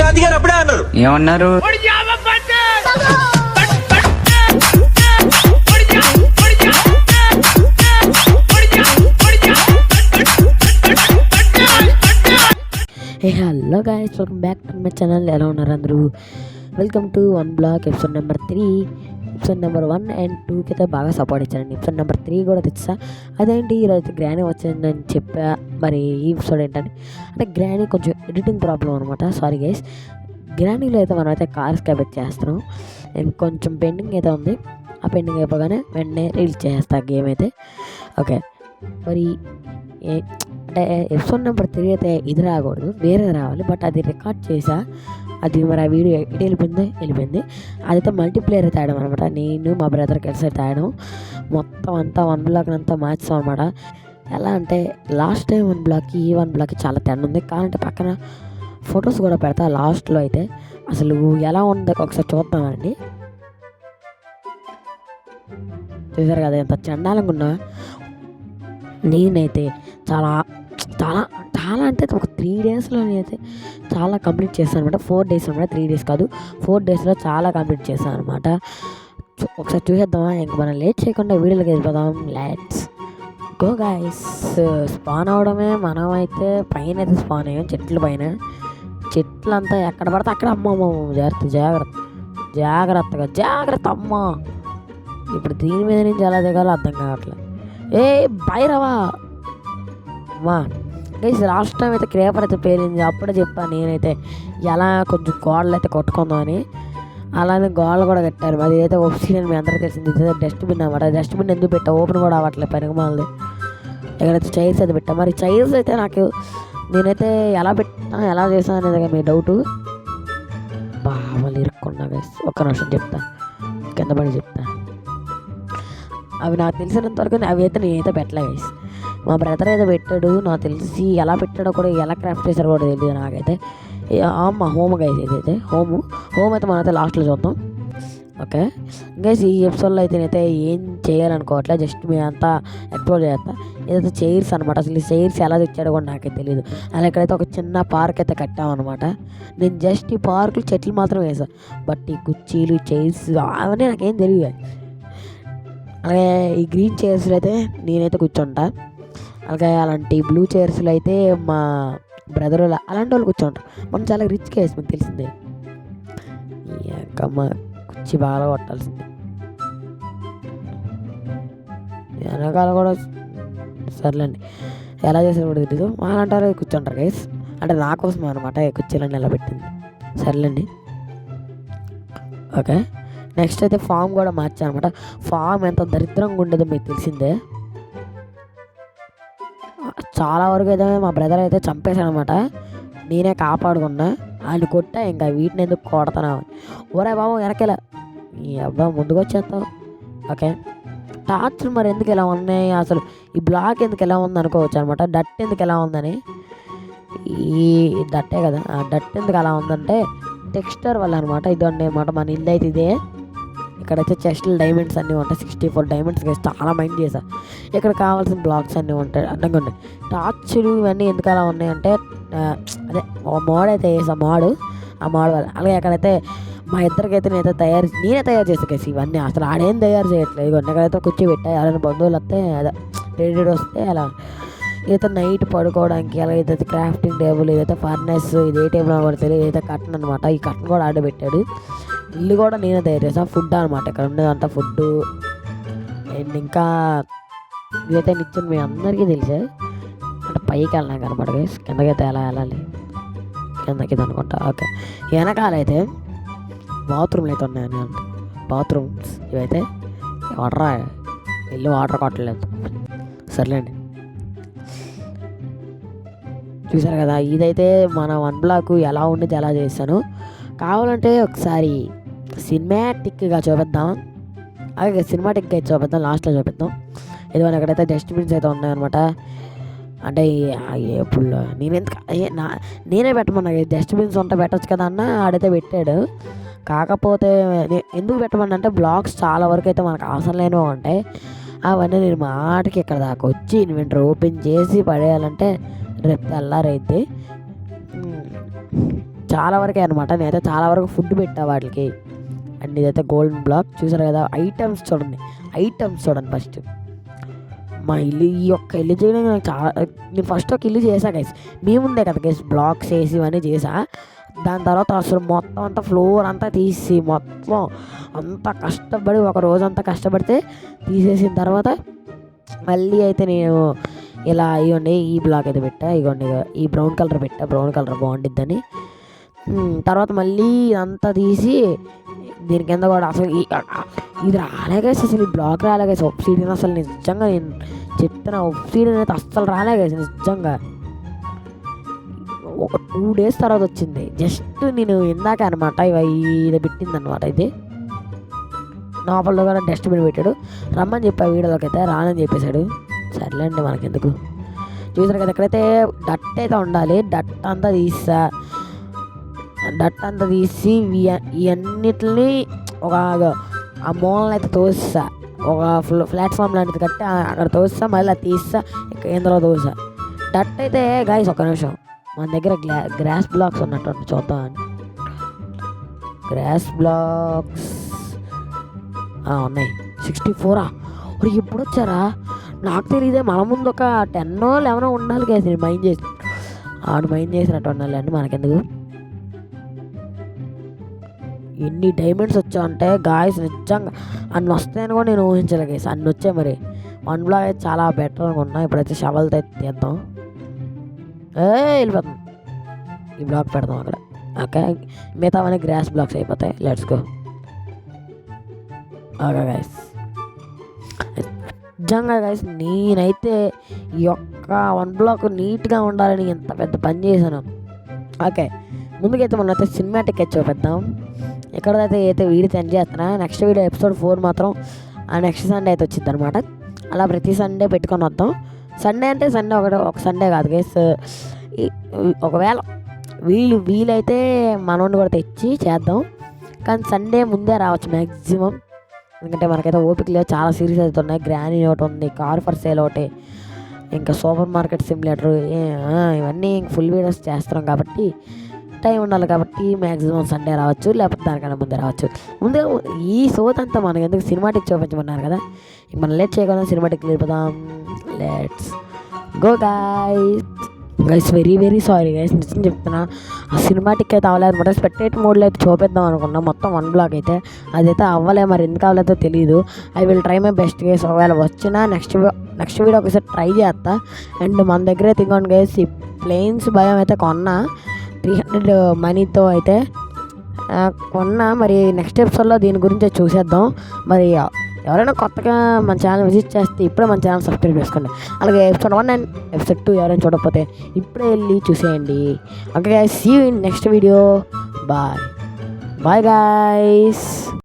గాంధీ గారు అప్పుడే అన్నారు. ఏమన్నారు? Hello guys, welcome back to my channel. ఎలా ఉన్నారు అందరూ? Welcome to one block episode number 3. Episode number 1 and 2కి అయితే బాగా సపోర్ట్ ఇచ్చారండి. ఎపిసోడ్ నెంబర్ 3 కూడా తెచ్చా. అదేంటి ఈరోజు గ్రానీ వచ్చిందని చెప్పా. మరి ఈ ఎపిసోడ్ ఏంటంటే అంటే గ్రానీ కొంచెం ఎడిటింగ్ ప్రాబ్లం అనమాట. Sorry guys. గ్రానీలో అయితే మనం అయితే కార్ స్కాబెట్ చేస్తున్నాం. ఇంకొంచెం పెండింగ్ అయితే ఉంది. ఆ పెండింగ్ అయిపోగానే వెంటనే రీల్స్ చేస్తా గేమ్ అయితే. ఓకే, మరి అంటే ఎపిసోడ్ నెంబర్ 3 అయితే ఇది రాకూడదు, వేరే రావాలి. బట్ అది రికార్డ్ చేసా. అది మరి ఆ వీడియో ఎటు వెళ్ళిపోయింది. అదైతే మల్టీప్లేయర్ అయితే ఆడాం అనమాట. నేను మా బ్రదర్ కలిసి అయితే ఆడాం. మొత్తం అంతా 1 బ్లాక్ అంతా మార్చాం అనమాట. ఎలా అంటే లాస్ట్ టైం 1 బ్లాక్కి ఈ 1 బ్లాక్కి చాలా తేడా ఉంది. కావాలంటే పక్కన ఫొటోస్ కూడా పెడతా లాస్ట్లో. అయితే అసలు ఎలా ఉందో ఒకసారి చూద్దామండి. చూసారు కదా ఎంత చండాలంగా ఉన్నా. నేనైతే చాలా చాలా చాలా అంటే ఒక 3 డేస్లో నేనైతే చాలా కంప్లీట్ చేశాను అనమాట. 4 డేస్ అనమాట, 3 డేస్ కాదు, 4 డేస్లో చాలా కంప్లీట్ చేశాను అనమాట. ఒకసారి చూసేద్దామా? ఇంక మనం లేట్ చేయకుండా వీడియోలోకి వెళ్ళిపోదాం. Let's go guys. స్పాన్ అవడమే. మనం అయితే పైన అయితే స్పాన్ అయ్యాం, చెట్ల పైన. చెట్లంతా ఎక్కడ పడితే అక్కడ అమ్మమ్మ జాగ్రత్త అమ్మ. ఇప్పుడు దీని మీద నుంచి ఎలా దిగాలో అర్థం కావట్లేదు. ఏ భైరవా అమ్మా గైస్, లాస్ట్ టైం అయితే క్రేపర్ అయితే పేలింది. అప్పుడే చెప్పాను నేనైతే ఎలా కొంచెం గోడలు అయితే కొట్టుకుందామని. అలానే గోడలు కూడా కట్టారు. అది అయితే ఒప్సియన్ మీ అందరికీ తెలిసింది. ఇది డస్ట్బిన్ అనమాట. డస్ట్బిన్ ఎందుకు పెట్టా? ఓపెన్ కూడా అవ్వట్లేదు పెనగమాలది. ఇక్కడైతే చైర్స్ అయితే పెట్టా. మరి చైర్స్ అయితే నేనైతే ఎలా చేశాను అనేది మీ డౌటు. బాగా ఇరుక్కున్నా గైస్. ఒక్క నిమిషం చెప్తా, కింద పడి చెప్తా. అవి నాకు తెలిసినంత వరకు నేనైతే పెట్టలే గైస్. మా బ్రదర్ అయితే పెట్టాడు. నాకు తెలిసి ఎలా పెట్టాడో కూడా, ఎలా క్రాఫ్ట్ చేశారో కూడా తెలియదు నాకైతే. అమ్మ హోమ్ గైస్, ఇదైతే హోమ్ అయితే మనమైతే లాస్ట్లో చూద్దాం. ఓకే గైస్, ఈ ఎపిసోడ్లో అయితే నేనైతే ఏం చేయాలనుకోవట్లేదు. జస్ట్ మేము అంతా ఎక్స్ప్లోర్ చేస్తా. ఇదైతే చైర్స్ అనమాట. అసలు ఈ చైర్స్ ఎలా తెచ్చాడో కూడా నాకైతే తెలియదు. అలా ఇక్కడైతే ఒక చిన్న పార్క్ అయితే కట్టామన్నమాట. నేను జస్ట్ ఈ పార్కులు చెట్లు మాత్రం వేసాను. బట్ ఈ కుర్చీలు, చైర్స్ అవన్నీ నాకేం తెలియదు. అలాగే ఈ గ్రీన్ చైర్స్లో అయితే నేనైతే కూర్చుంటా. అలాగే అలాంటి బ్లూ చైర్స్లో అయితే మా బ్రదర్ అలాంటి వాళ్ళు కూర్చుంటారు. మనం చాలా రిచ్ కేసు, మీకు తెలిసిందే. అమ్మ కుర్చీ బాగా కొట్టాల్సింది. వెనకాల కూడా సర్లేండి, ఎలా చేసారు కూడా తెలీదు. వాళ్ళంటారు కూర్చుంటారు గైస్. అంటే నా కోసం అనమాట కుర్చీలన్నీ ఎలా పెట్టింది. సర్లేండి. ఓకే, నెక్స్ట్ అయితే ఫామ్ కూడా మార్చాను అనమాట. ఫామ్ ఎంత దరిద్రంగా ఉండేదో మీకు తెలిసిందే. చాలా వరకు అయితే మా బ్రదర్ అయితే చంపేశాను అనమాట. నేనే కాపాడుకున్నా. ఆయన కొట్టా, ఇంకా వీటిని ఎందుకు కొడతాను. ఓరే బాబు వెనకెలా, ఈ అబ్బా ముందుకు వచ్చేస్తావు. ఓకే, టార్చర్ మరి ఎందుకు ఎలా ఉన్నాయి, అసలు ఈ బ్లాక్ ఎందుకు ఎలా ఉంది అనుకోవచ్చు అనమాట. డట్ ఎందుకు ఎలా ఉందని. ఈ డట్టే కదా, ఆ డట్ ఎందుకు అలా ఉందంటే టెక్స్చర్ వల్ల అనమాట. ఇదండి అనమాట మన ఇల్లు అయితే ఇదే. ఇక్కడైతే చెస్ట్లు డైమండ్స్ అన్నీ ఉంటాయి. 64 డైమండ్స్ వేసి చాలా మైండ్ చేశా. ఇక్కడ కావాల్సిన బ్లాక్స్ అన్నీ ఉంటాయి, అడ్డంగా ఉన్నాయి. టార్చులు ఇవన్నీ ఎందుకు అలా ఉన్నాయంటే అదే మోడ్ అయితే వేసా. ఆ మోడ్ వల్ల. అలాగే అక్కడైతే మా ఇద్దరికైతే నేనే తయారు చేసా కేసు ఇవన్నీ. అసలు ఆడేం తయారు చేయట్లేదు. ఇవన్నీ ఎక్కడైతే కూర్చోబెట్టా. ఎవరైనా బంధువులు వస్తే అదే రెడీ వస్తే అలా. ఇదైతే నైట్ పడుకోవడానికి. అలాగే ఇదైతే క్రాఫ్టింగ్ టేబుల్, ఇదైతే ఫర్నెస్, ఇది ఏ టేబుల్ కూడా తెలియదు. ఇదైతే కట్టన్ అనమాట. ఈ కట్టన్ కూడా ఆడబెట్టాడు. ఇల్లు కూడా నేనే తయారు చేసాను. ఫుడ్ అనమాట. ఇక్కడ ఉండేదంతా ఫుడ్. అండ్ ఇంకా ఇదైతే నిత్యం మీ అందరికీ తెలిసే. అంటే పైకి వెళ్ళాం అనమాట గైస్. కిందకైతే ఎలా వెళ్ళాలి, కిందకి అనుకుంటా. ఓకే, వెనకాలైతే బాత్రూమ్లు అయితే ఉన్నాయని అంటే బాత్రూమ్స్ ఇవైతే వాటర్ కొట్టలేదు. సర్లేండి, చూసారు కదా. ఇదైతే మన 1 బ్లాక్ ఎలా ఉండేది ఎలా చేశాను. కావాలంటే ఒకసారి సినిమాటిక్గా చూపిద్దాం. అలాగే సినిమాటిక్గా చూపిద్దాం, లాస్ట్లో చూపిద్దాం. ఇదిగోని ఎక్కడైతే డస్ట్బిన్స్ అయితే ఉన్నాయన్నమాట. అంటే ఎప్పుడు నేనే పెట్టమన్నా. డస్ట్బిన్స్ ఉంటే పెట్టచ్చు కదా అన్న. ఆడైతే పెట్టాడు. కాకపోతే ఎందుకు పెట్టమన్నా అంటే బ్లాక్స్ చాలా వరకు అయితే మనకు అవసరం లేనివి ఉంటాయి. అవన్నీ నేను మాటకి ఇక్కడ దాకా వచ్చి ఇన్వెంటర్ ఓపెన్ చేసి పడేయాలంటే రేపు తెల్లారైతే చాలా వరకే అనమాట. నేనైతే చాలా వరకు ఫుడ్ పెట్టా వాటికి. అండ్ ఇదైతే గోల్డెన్ బ్లాక్ చూసారు కదా. ఐటమ్స్ చూడండి ఫస్ట్. మా ఇల్లు ఈ ఒక్క ఇల్లు చేయడానికి నాకు చాలా, నేను ఫస్ట్ ఒక ఇల్లు చేశా గైస్ మేముందే కదా గైస్, బ్లాక్స్ వేసి ఇవన్నీ చేసా. దాని తర్వాత అసలు మొత్తం అంతా ఫ్లోర్ అంతా తీసి మొత్తం అంతా కష్టపడి ఒక రోజంతా కష్టపడితే తీసేసిన తర్వాత మళ్ళీ అయితే నేను ఇలా ఇవ్వండి ఈ బ్లాక్ అయితే పెట్టా. ఇవ్వండి ఈ బ్రౌన్ కలర్ పెట్టా, బ్రౌన్ కలర్ బాగుండిద్దని. తర్వాత మళ్ళీ ఇదంతా తీసి దీని కింద కూడా అసలు ఇది రాలేగేసి, అసలు ఈ బ్లాక్ రాలేగేసి ఒబ్సిడియన్. అసలు నిజంగా నేను చెప్తున్నా, ఒబ్సిడియన్ అయితే అస్సలు రాలేగేసి నిజంగా. ఒక 2 days తర్వాత వచ్చింది. జస్ట్ నేను ఇందాక అనమాట ఇది పెట్టింది అనమాట. ఇది లోపల కూడా డస్ట్బిన్ పెట్టాడు. రమ్మని చెప్పా వీడియోలోకి అయితే, రానని చెప్పేశాడు. సర్లేండి మనకెందుకు. చూసారు కదా ఇక్కడైతే డట్ అయితే ఉండాలి. డట్ అంతా తీసి ఇవన్నిటిని ఒక ఆ మూలను అయితే తోస్తా, ఒక ప్లాట్ఫామ్ లాంటిది కట్టి అక్కడ తోస్తా, మళ్ళీ అది తీస్తా, ఇందులో తోస్తా. డట్ అయితే గాయస్ ఒక్క నిమిషం, మన దగ్గర గ్రాస్ బ్లాక్స్ ఉన్నట్టు చూద్దామని. గ్రాస్ బ్లాక్స్ ఉన్నాయి 64. ఎప్పుడు వచ్చారా నాకు తెలియదే. మన ముందు ఒక 10 or 11 ఉండాలి కదా. నేను మైండ్ చేసి మైండ్ చేసినట్టు ఉండాలి అండి, మనకెందుకు. ఎన్ని డైమండ్స్ వచ్చాయంటే గాయస్ నిజంగా అన్ని వస్తాయని కూడా నేను ఊహించలే గైస్. అన్ని వచ్చాయి. మరి 1 block అయితే చాలా బెటర్ అనుకున్నా. ఇప్పుడైతే షవల్తో అయితే తీద్దాం. వెళ్ళిపోతాం. ఈ బ్లాక్ పెడదాం అక్కడ. ఓకే, మిగతావన్నీ గ్రాస్ బ్లాక్స్ అయిపోతాయి. Let's go. ఓకే గైస్, నిజంగా గైస్ నేనైతే ఈ యొక్క 1 block నీట్గా ఉండాలని ఎంత పెద్ద పని చేశాను. ఓకే, ముందుకైతే మనం అయితే సినిమాటిక్ అయితే చూపిద్దాం. ఎక్కడైతే వీడియో సెండ్ చేస్తున్నా. నెక్స్ట్ వీడియో ఎపిసోడ్ 4 మాత్రం నెక్స్ట్ సండే అయితే వచ్చింది అనమాట. అలా ప్రతి సండే పెట్టుకొని వద్దాం. సండే అంటే సండే ఒక సండే కాదు గైస్. ఒకవేళ వీలైతే మనోడిని కూడా తెచ్చి చేద్దాం. కానీ సండే ముందే రావచ్చు మ్యాక్సిమం. ఎందుకంటే మనకైతే ఓపిక లేదు. చాలా సిరీస్ అయితే ఉన్నాయి. గ్రానీ ఒకటి ఉంది, కార్ ఫర్ సేల్ ఒకటి, ఇంకా సూపర్ మార్కెట్ సిమ్యులేటర్, ఇవన్నీ ఫుల్ వీడియోస్ చేస్తున్నాం కాబట్టి టైం ఉండాలి. కాబట్టి మ్యాక్సిమం సండే రావచ్చు, లేకపోతే దానికన్నా ముందే రావచ్చు. ముందే ఈ సోత్ అంతా మనకి ఎందుకు సినిమాటిక్ చూపించమన్నారు కదా. మనం లేట్ చేయకుండా సినిమాటిక్ వెళ్ళిపోదాం. Let's go guys. Very sorry guys, నిజం చెప్తున్నా. ఆ సినిమాటిక్ అయితే అవ్వలేదు. స్పెక్టేట్ మోడ్లో అయితే చూపిద్దాం అనుకున్నాం మొత్తం 1 block అయితే. అదైతే అవ్వలే. మరి ఎందుకు అవ్వలేదో తెలియదు. I will try my best guys. ఒకవేళ వచ్చినా నెక్స్ట్ వీడియో ఒకసారి ట్రై చేస్తా. అండ్ మన దగ్గర అయితే ఇంకోండి గైస్, ఈ ప్లేన్స్ భయం అయితే కొన్నా 300 మనీతో అయితే కొన్నా. మరి నెక్స్ట్ ఎపిసోడ్లో దీని గురించి చూసేద్దాం. మరి ఎవరైనా కొత్తగా మన ఛానల్ విజిట్ చేస్తే ఇప్పుడే మన ఛానల్ సబ్స్క్రైబ్ చేసుకోండి. అలాగే ఎపిసోడ్ 1 and ఎపిసోడ్ 2 ఎవరైనా చూడకపోతే ఇప్పుడే వెళ్ళి చూసేయండి. Okay guys, see you in next video. Bye guys.